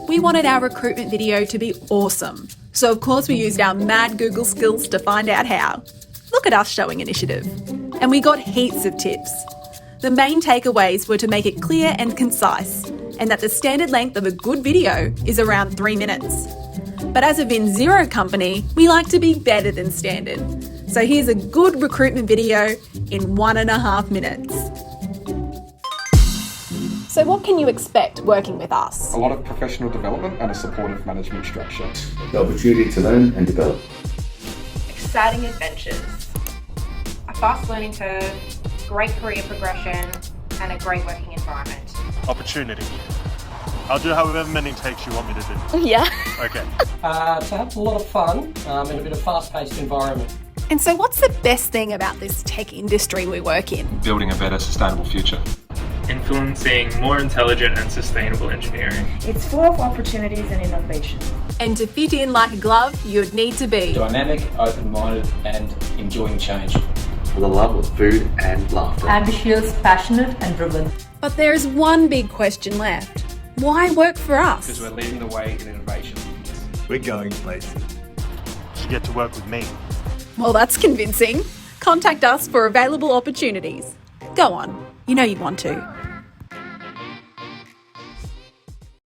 We wanted our recruitment video to be awesome. So of course we used our mad Google skills to find out how. Look at us showing initiative. And we got heaps of tips. The main takeaways were to make it clear and concise, and that the standard length of a good video is around 3 minutes. But as a VinZero company, we like to be better than standard. So here's a good recruitment video in 1.5 minutes. So what can you expect working with us? A lot of professional development and a supportive management structure. The opportunity to learn and develop. Exciting adventures. A fast learning curve, great career progression, and a great working environment. Opportunity. I'll do however many takes you want me to do. Yeah. Okay. To have a lot of fun in a bit of fast-paced environment. And so what's the best thing about this tech industry we work in? Building a better sustainable future. Influencing more intelligent and sustainable engineering. It's full of opportunities and innovation. And to fit in like a glove, you'd need to be Dynamic, open-minded and enjoying change. For the love of food and laughter. Ambitious, passionate and driven. But there is one big question left. Why work for us? Because we're leading the way in innovation. We're going places. You get to work with me. Well, that's convincing. Contact us for available opportunities. Go on, you know you want to.